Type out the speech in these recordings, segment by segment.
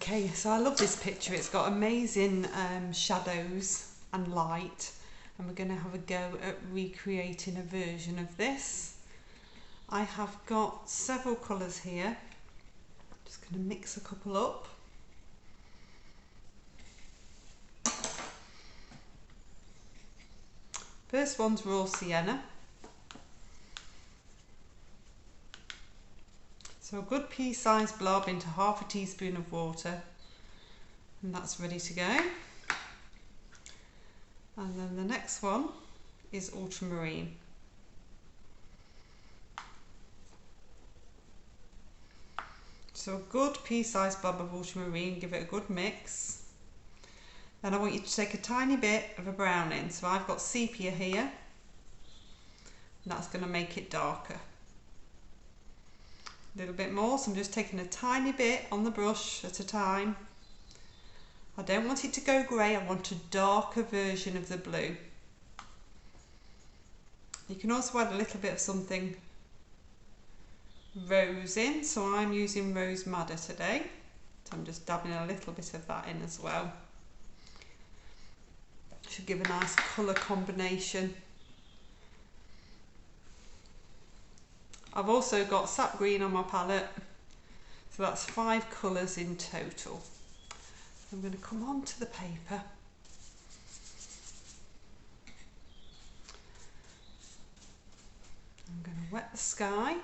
Okay, so I love this picture. It's got amazing shadows and light, and we're going to have a go at recreating a version of this. I have got several colours here. Just going to mix a couple up. First one's raw sienna. So a good pea-sized blob into half a teaspoon of water, and that's ready to go. And then the next one is ultramarine. So a good pea-sized blob of ultramarine, give it a good mix. Then I want you to take a tiny bit of a browning. So I've got sepia here, and that's going to make it darker. A little bit more, so I'm just taking a tiny bit on the brush at a time. I don't want it to go grey, I want a darker version of the blue. You can also add a little bit of something rose in, so I'm using rose madder today. So I'm just dabbing a little bit of that in as well. Should give a nice colour combination. I've also got sap green on my palette, so that's 5 colours in total. I'm going to come on to the paper. I'm going to wet the sky.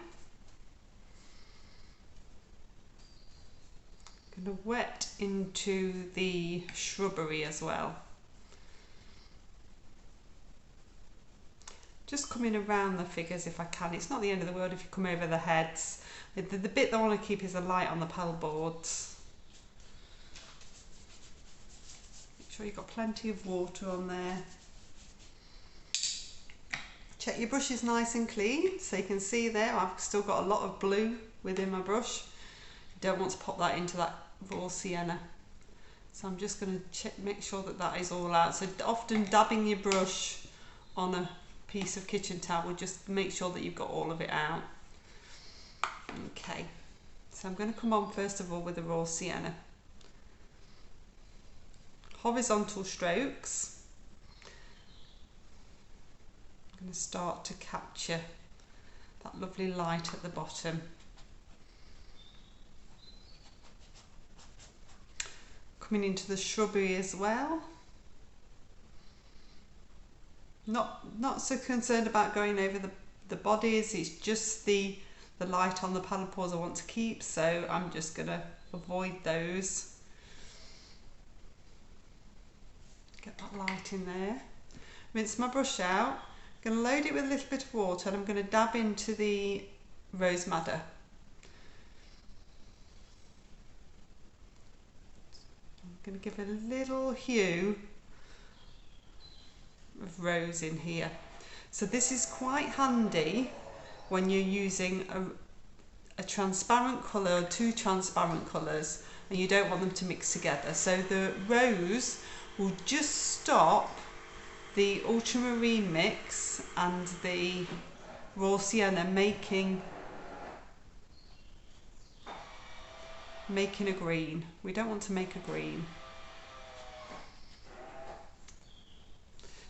I'm going to wet into the shrubbery as well. Just coming around the figures if I can. It's not the end of the world if you come over the heads. The bit that I want to keep is the light on the paddle boards. Make sure you've got plenty of water on there. Check your brush is nice and clean, so you can see there I've still got a lot of blue within my brush. You don't want to pop that into that raw sienna. So I'm just going to make sure that that is all out. So often dabbing your brush on a piece of kitchen towel, just make sure that you've got all of it out. Okay, so I'm going to come on first of all with the raw sienna. Horizontal strokes. I'm going to start to capture that lovely light at the bottom. Coming into the shrubbery as well. Not so concerned about going over the bodies, it's just the light on the paddle paws I want to keep, so I'm just going to avoid those. Get that light in there. Rinse my brush out. I'm going to load it with a little bit of water, and I'm going to dab into the rose madder. I'm going to give it a little hue of rose in here. So this is quite handy when you're using a transparent colour or 2 transparent colours and you don't want them to mix together. So the rose will just stop the ultramarine mix and the raw sienna making a green. We don't want to make a green.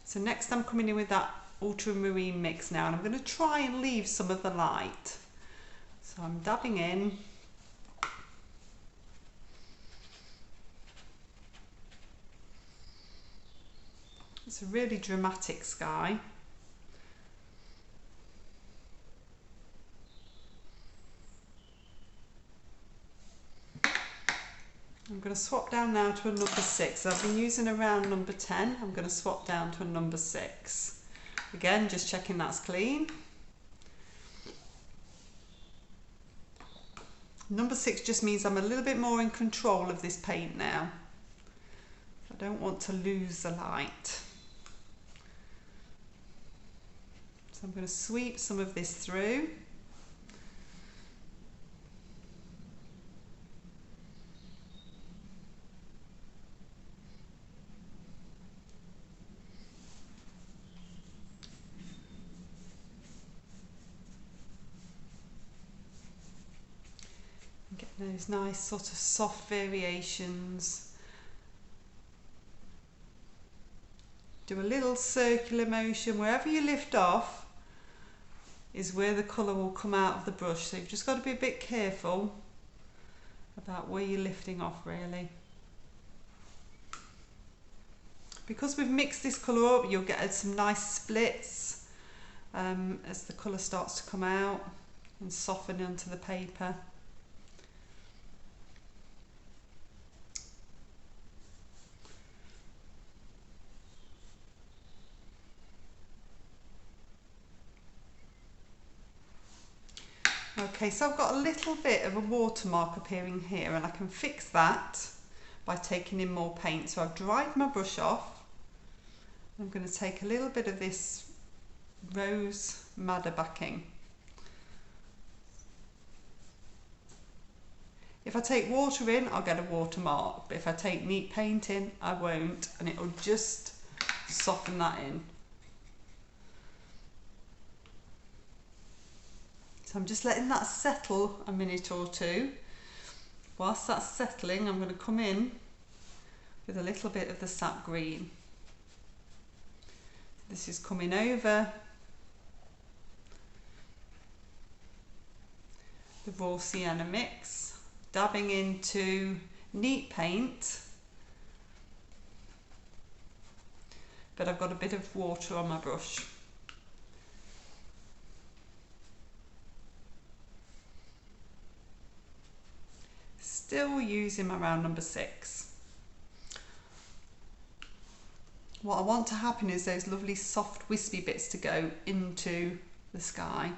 So next I'm coming in with that ultramarine mix now, and I'm going to try and leave some of the light. So I'm dabbing in. It's a really dramatic sky. I'm going to swap down now to a number 6. I've been using around number 10. I'm going to swap down to a number 6. Again, just checking that's clean. Number 6 just means I'm a little bit more in control of this paint now. I don't want to lose the light. So I'm going to sweep some of this through. Those nice sort of soft variations. Do a little circular motion. Wherever you lift off is where the colour will come out of the brush, so you've just got to be a bit careful about where you're lifting off, really. Because we've mixed this colour up, you'll get some nice splits as the colour starts to come out and soften onto the paper. Okay, so I've got a little bit of a watermark appearing here, and I can fix that by taking in more paint. So I've dried my brush off. I'm going to take a little bit of this rose madder backing. If I take water in, I'll get a watermark, but if I take neat paint in, I won't, and it'll just soften that in. So I'm just letting that settle a minute or two. Whilst that's settling, I'm going to come in with a little bit of the sap green. This is coming over the raw sienna mix, dabbing into neat paint, but I've got a bit of water on my brush. Still using my round number 6. What I want to happen is those lovely soft wispy bits to go into the sky.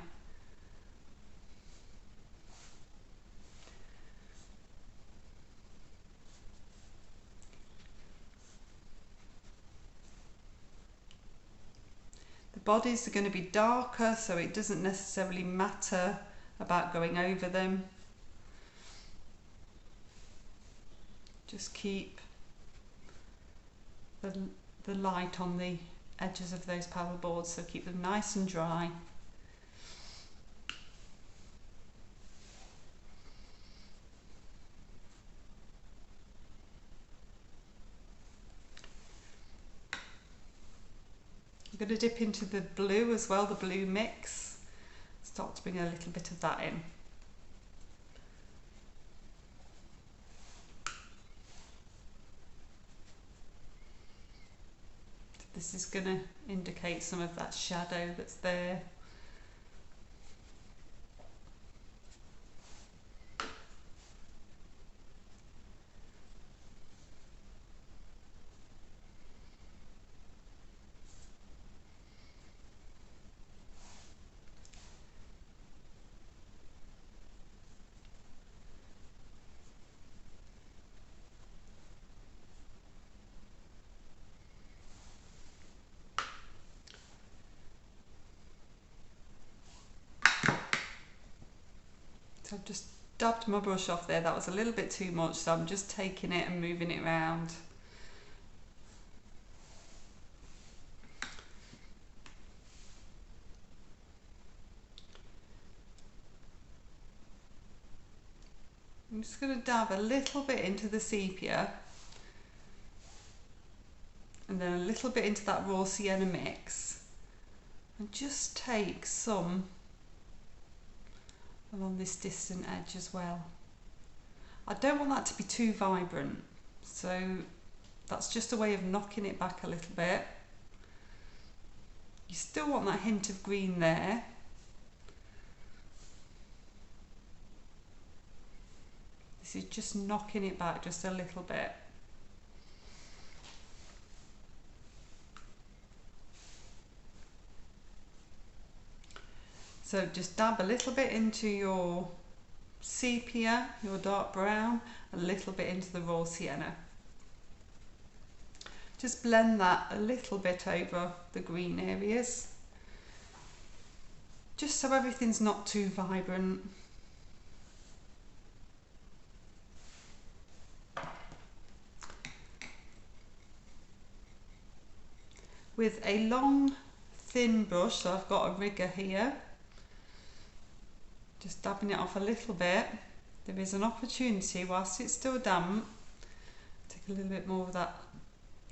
The bodies are going to be darker, so it doesn't necessarily matter about going over them. Just keep the light on the edges of those paddle boards, so keep them nice and dry. I'm going to dip into the blue as well, the blue mix. Start to bring a little bit of that in. This is going to indicate some of that shadow that's there. So I've just dabbed my brush off there. That was a little bit too much, so I'm just taking it and moving it around. I'm just going to dab a little bit into the sepia and then a little bit into that raw sienna mix, and just take some along this distant edge as well. I don't want that to be too vibrant, so that's just a way of knocking it back a little bit. You still want that hint of green there. This is just knocking it back just a little bit. So just dab a little bit into your sepia, your dark brown, a little bit into the raw sienna. Just blend that a little bit over the green areas, just so everything's not too vibrant. With a long, thin brush, so I've got a rigger here, just dabbing it off a little bit, there is an opportunity whilst it's still damp, take a little bit more of that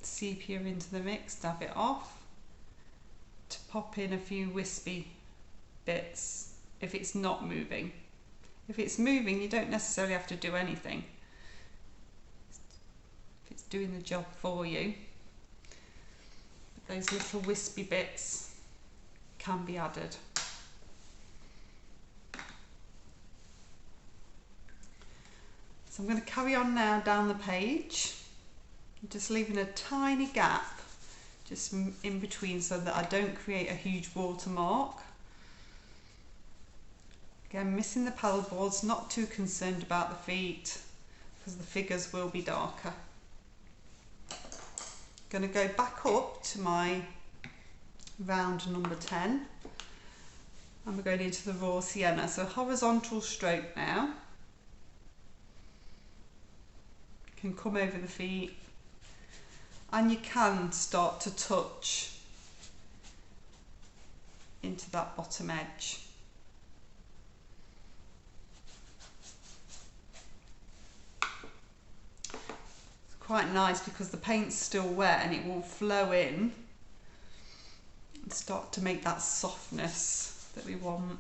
sepia into the mix, dab it off, to pop in a few wispy bits if it's not moving. If it's moving, you don't necessarily have to do anything. If it's doing the job for you. But those little wispy bits can be added. So I'm going to carry on now down the page, just leaving a tiny gap just in between so that I don't create a huge watermark. Again, missing the paddle boards, not too concerned about the feet because the figures will be darker. Going to go back up to my round number 10 and we're going into the raw sienna. So horizontal stroke now. Can come over the feet and you can start to touch into that bottom edge. Quite nice because the paint's still wet and it will flow in and start to make that softness that we want.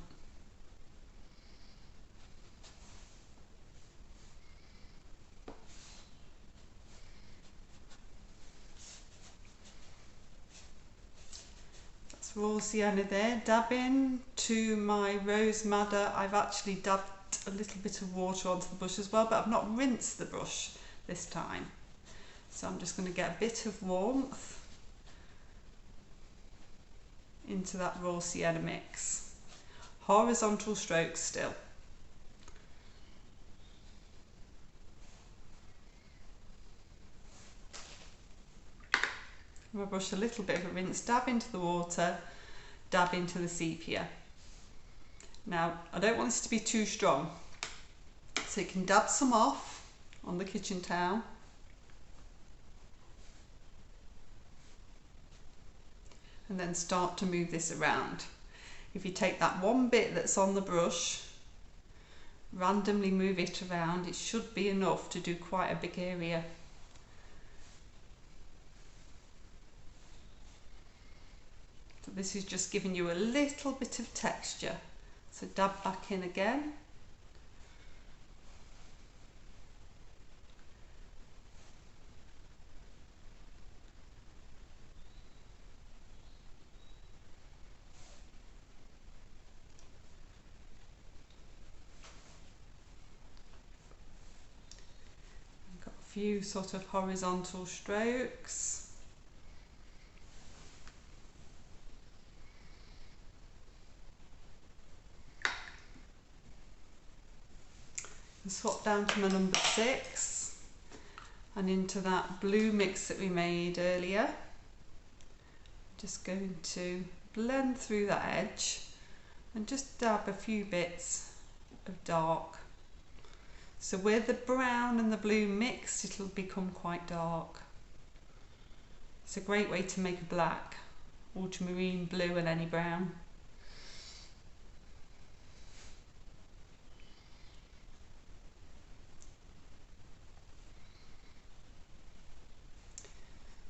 That's raw sienna there. Dabbing to my rose madder. I've actually dabbed a little bit of water onto the brush as well, but I've not rinsed the brush this time. So I'm just going to get a bit of warmth into that raw sienna mix. Horizontal strokes still. My brush, a little bit of a rinse, dab into the water, dab into the sepia. Now I don't want this to be too strong, so you can dab some off on the kitchen towel. And then start to move this around. If you take that one bit that's on the brush, randomly move it around, it should be enough to do quite a big area. So this is just giving you a little bit of texture. So dab back in again. Few sort of horizontal strokes. And swap down to my number 6 and into that blue mix that we made earlier. Just going to blend through that edge and just dab a few bits of dark. So where the brown and the blue mix, it'll become quite dark. It's a great way to make a black, ultramarine blue and any brown.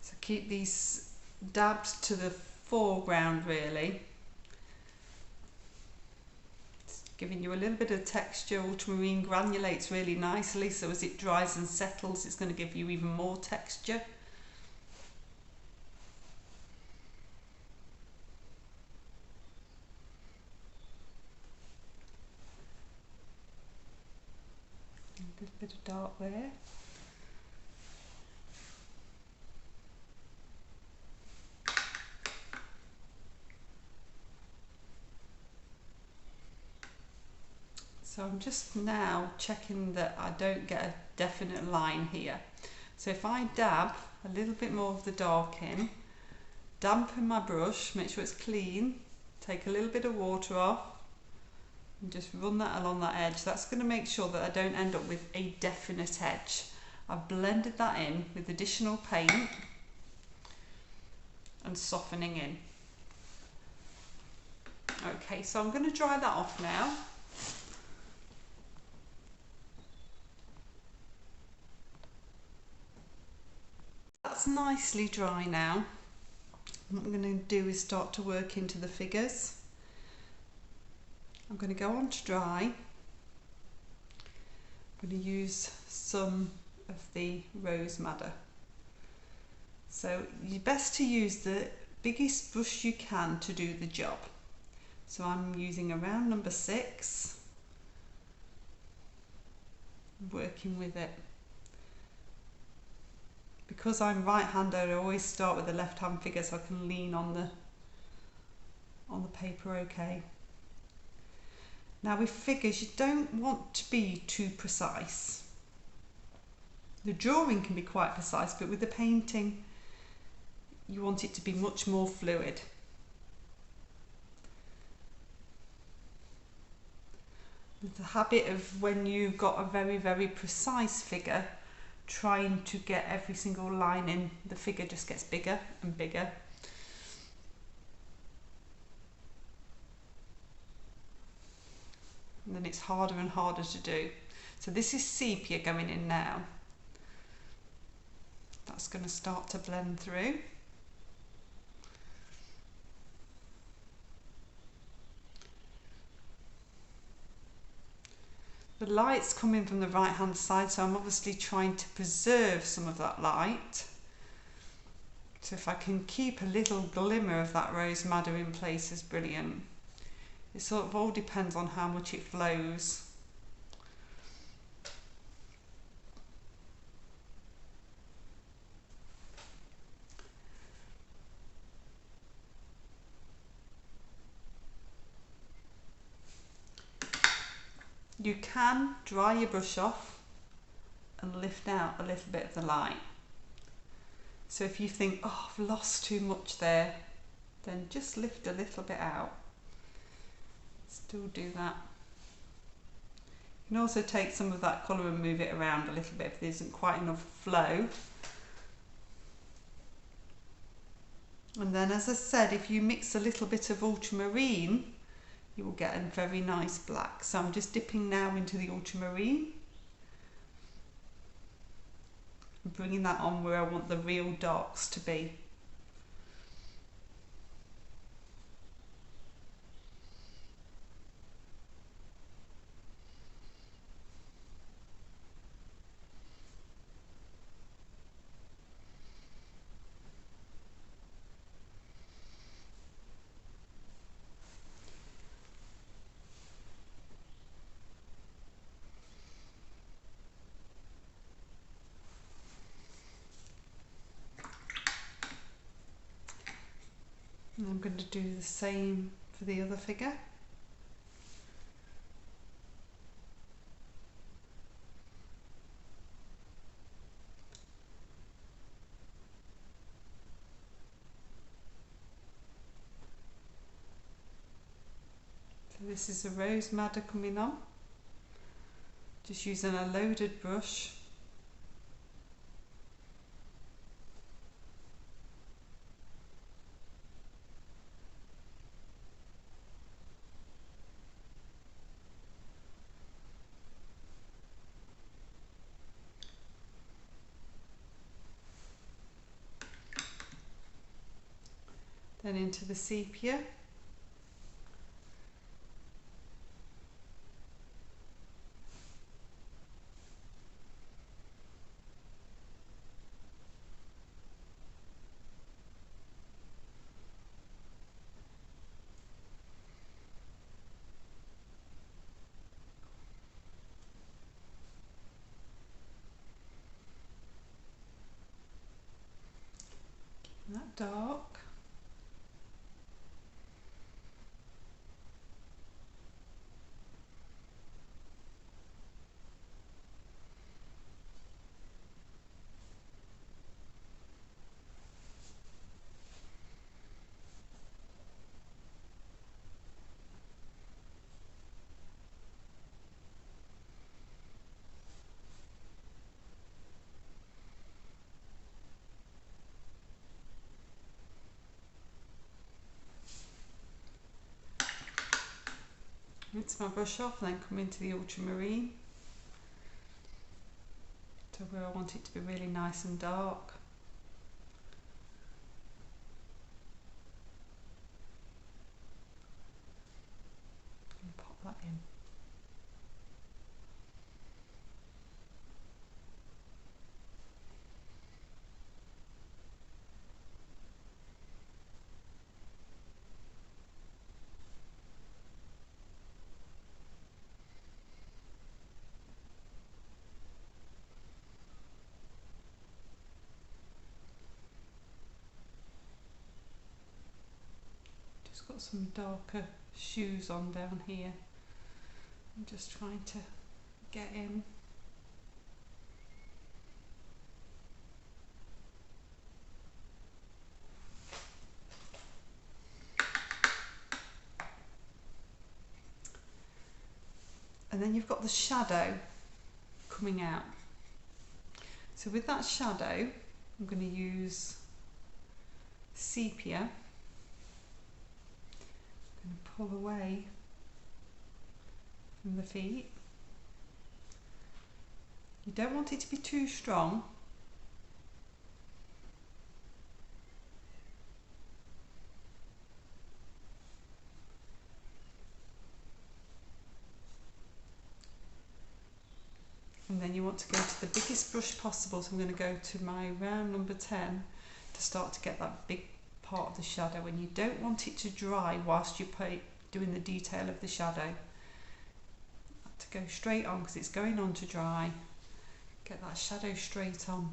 So keep these dabs to the foreground really. Giving you a little bit of texture. Ultramarine granulates really nicely, so as it dries and settles it's going to give you even more texture. A little bit of dark there. So I'm just now checking that I don't get a definite line here. So if I dab a little bit more of the dark in, dampen my brush, make sure it's clean, take a little bit of water off and just run that along that edge. That's going to make sure that I don't end up with a definite edge. I've blended that in with additional paint and softening in. Okay, so I'm going to dry that off now. that's nicely dry now. What I'm going to do is start to work into the figures. I'm going to go on to dry. I'm going to use some of the rose madder. So you're best to use the biggest brush you can to do the job. So I'm using around number 6, working with it. Because I'm right-handed, I always start with the left-hand figure so I can lean on the paper okay. Now with figures, you don't want to be too precise. The drawing can be quite precise, but with the painting, you want it to be much more fluid. The habit of when you've got a very, very precise figure, trying to get every single line in, the figure just gets bigger and bigger. And then it's harder and harder to do. So this is sepia going in now. That's going to start to blend through. The light's coming from the right hand side, so I'm obviously trying to preserve some of that light. So if I can keep a little glimmer of that rose madder in place is brilliant. It sort of all depends on how much it flows. You can dry your brush off and lift out a little bit of the light. So if you think, oh, I've lost too much there, then just lift a little bit out. Still do that. You can also take some of that colour and move it around a little bit if there isn't quite enough flow. And then, as I said, if you mix a little bit of ultramarine, you will get a very nice black. So I'm just dipping now into the ultramarine and bringing that on where I want the real darks to be. And I'm going to do the same for the other figure. So this is a rose madder coming on. Just using a loaded brush. Then into the sepia. That dark. Rinse my brush off and then come into the ultramarine to where I want it to be really nice and dark. Just got some darker shoes on down here. I'm just trying to get in. And then you've got the shadow coming out. So with that shadow, I'm going to use sepia. I'm going to pull away from the feet. You don't want it to be too strong. And then you want to go to the biggest brush possible. So I'm going to go to my round number 10 to start to get that big part of the shadow. And you don't want it to dry whilst you're doing the detail of the shadow. To go straight on because it's going on to dry. Get that shadow straight on.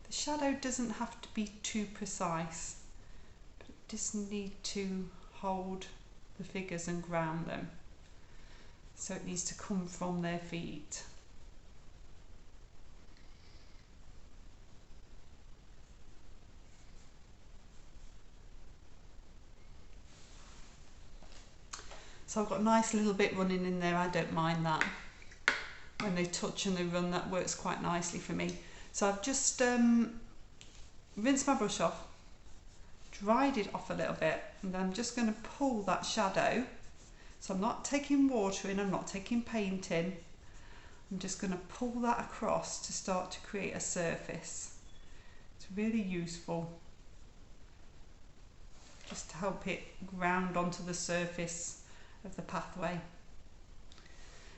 The shadow doesn't have to be too precise, but it just needs to hold the figures and ground them. So it needs to come from their feet. So I've got a nice little bit running in there, I don't mind that. When they touch and they run, that works quite nicely for me. So I've just rinsed my brush off, dried it off a little bit, and I'm just going to pull that shadow. So I'm not taking water in, I'm not taking paint in. I'm just going to pull that across to start to create a surface. It's really useful just to help it ground onto the surface of the pathway.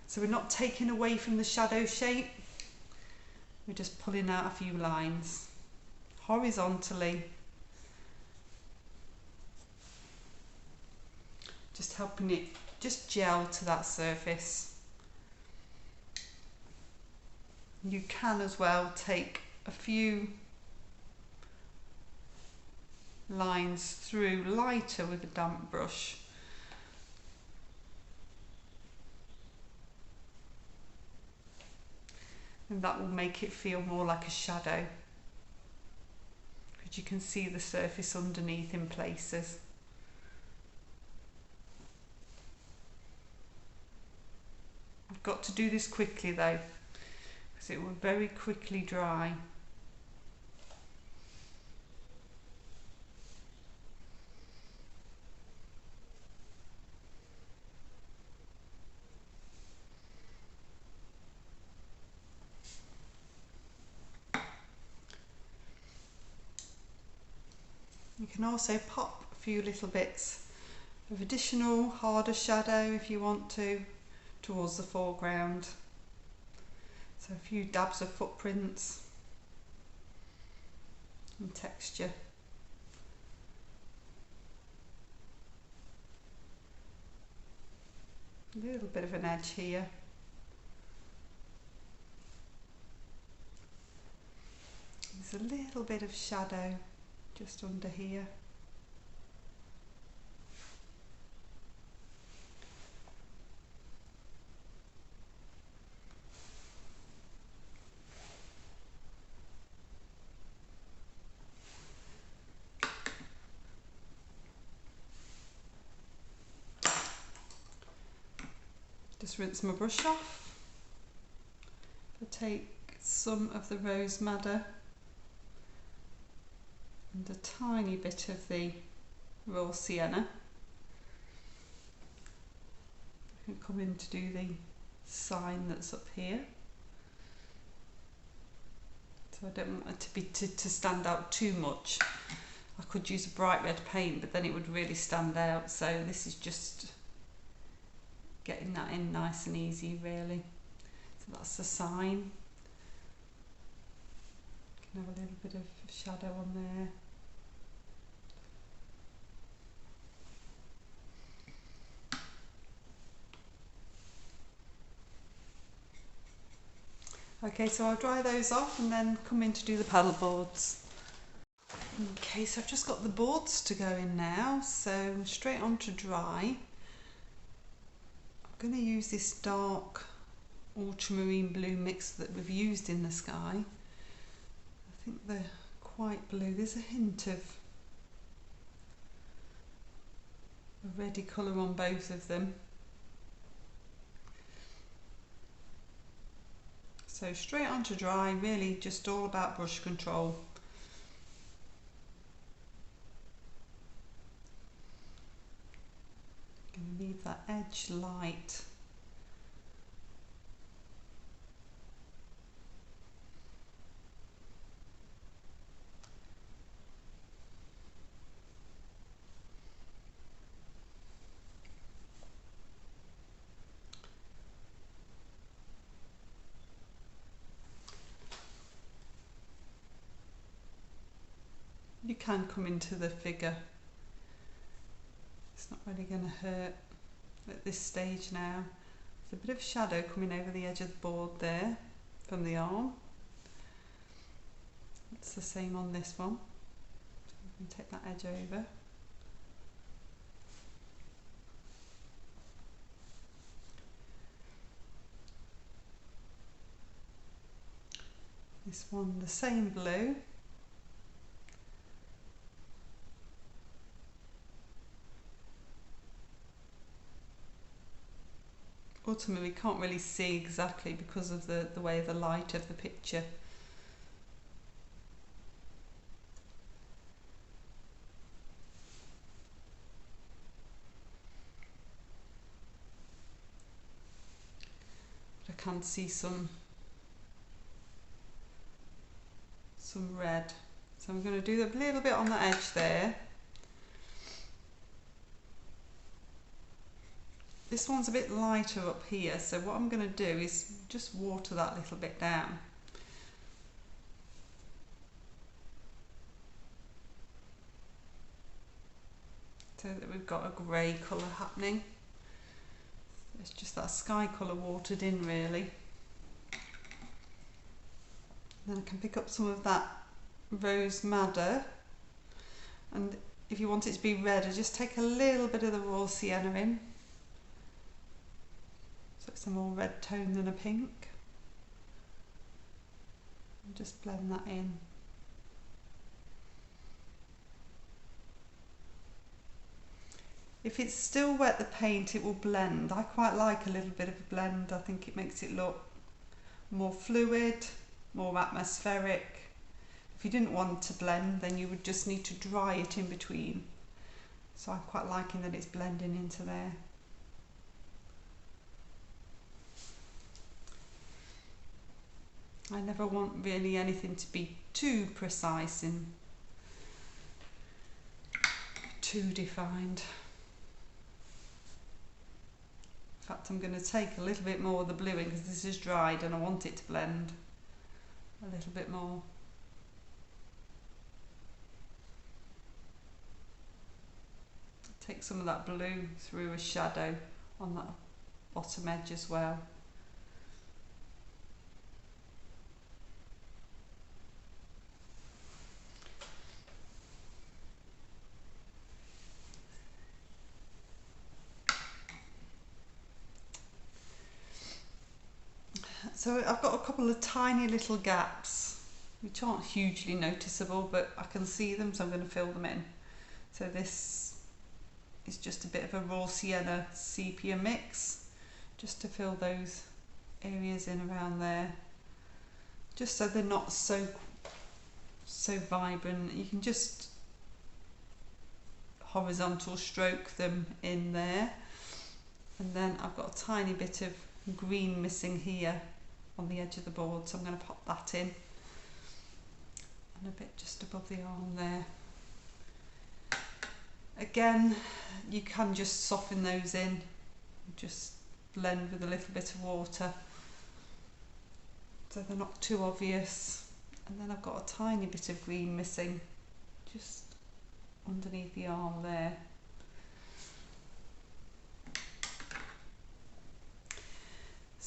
So we're not taking away from the shadow shape, we're just pulling out a few lines horizontally, just helping it just gel to that surface. You can as well take a few lines through lighter with a damp brush. And that will make it feel more like a shadow, because you can see the surface underneath in places. I've got to do this quickly though, because it will very quickly dry. You can also pop a few little bits of additional harder shadow if you want to towards the foreground. So a few dabs of footprints and texture. A little bit of an edge here. There's a little bit of shadow just under here. Just rinse my brush off. I take some of the rose madder and a tiny bit of the raw sienna. I can come in to do the sign that's up here. So I don't want it to be to stand out too much. I could use a bright red paint, but then it would really stand out. So this is just getting that in nice and easy, really. So that's the sign. Can have a little bit of shadow on there. Okay, so I'll dry those off and then come in to do the paddle boards. Okay, so I've just got the boards to go in now, so straight on to dry. I'm going to use this dark ultramarine blue mix that we've used in the sky. I think they're quite blue. There's a hint of a reddy colour on both of them. So straight on to dry, really just all about brush control. Going to leave that edge light. You can come into the figure. It's not really going to hurt at this stage now. There's a bit of shadow coming over the edge of the board there from the arm. It's the same on this one. So we can take that edge over. This one, the same blue. Ultimately, we can't really see exactly because of the way the light of the picture. But I can see some red. So I'm going to do a little bit on the edge there. This one's a bit lighter up here, so what I'm going to do is just water that little bit down. So that we've got a grey colour happening. It's just that sky colour watered in really. Then I can pick up some of that rose madder, and if you want it to be red, I just take a little bit of the raw sienna in. So it's a more red tone than a pink. And just blend that in. If it's still wet, the paint, it will blend. I quite like a little bit of a blend. I think it makes it look more fluid, more atmospheric. If you didn't want to blend, then you would just need to dry it in between. So I'm quite liking that it's blending into there. I never want really anything to be too precise and too defined. In fact, I'm going to take a little bit more of the blue in because this is dried and I want it to blend a little bit more. Take some of that blue through a shadow on that bottom edge as well. So I've got a couple of tiny little gaps which aren't hugely noticeable, but I can see them, so I'm going to fill them in. So this is just a bit of a raw sienna sepia mix, just to fill those areas in around there, just so they're not so vibrant. You can just horizontal stroke them in there, and then I've got a tiny bit of green missing here on the edge of the board, so I'm going to pop that in, and a bit just above the arm there. Again, you can just soften those in, just blend with a little bit of water so they're not too obvious. And then I've got a tiny bit of green missing just underneath the arm there.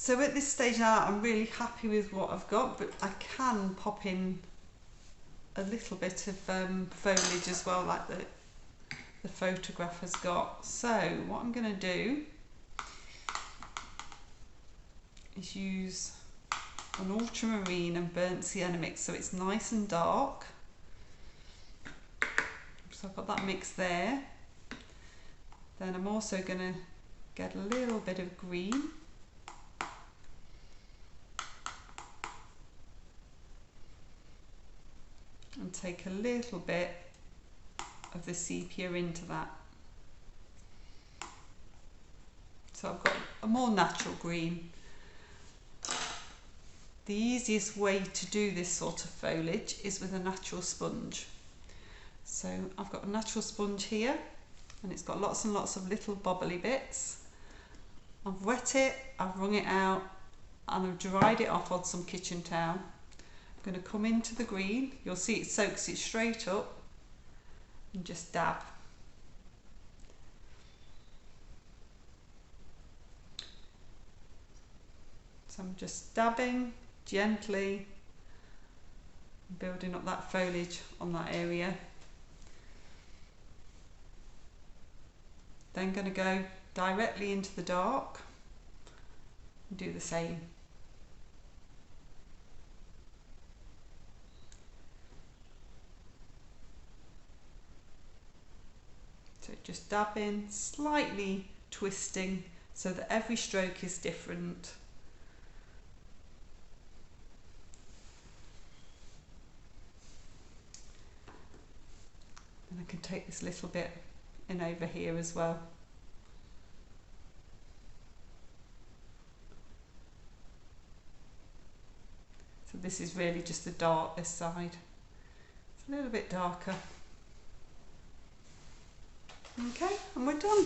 So at this stage now I'm really happy with what I've got, but I can pop in a little bit of foliage as well, like the photograph has got. So what I'm going to do is use an ultramarine and burnt sienna mix, so it's nice and dark. So I've got that mix there. Then I'm also going to get a little bit of green. And take a little bit of the sepia into that. So I've got a more natural green. The easiest way to do this sort of foliage is with a natural sponge. So I've got a natural sponge here, and it's got lots and lots of little bobbly bits. I've wet it, I've wrung it out, and I've dried it off on some kitchen towel. I'm going to come into the green. You'll see it soaks it straight up, and just dab. So I'm just dabbing gently, building up that foliage on that area. Then going to go directly into the dark and do the same. So just dabbing, slightly twisting so that every stroke is different. And I can take this little bit in over here as well. So this is really just the dark this side. It's a little bit darker. Okay, and we're done.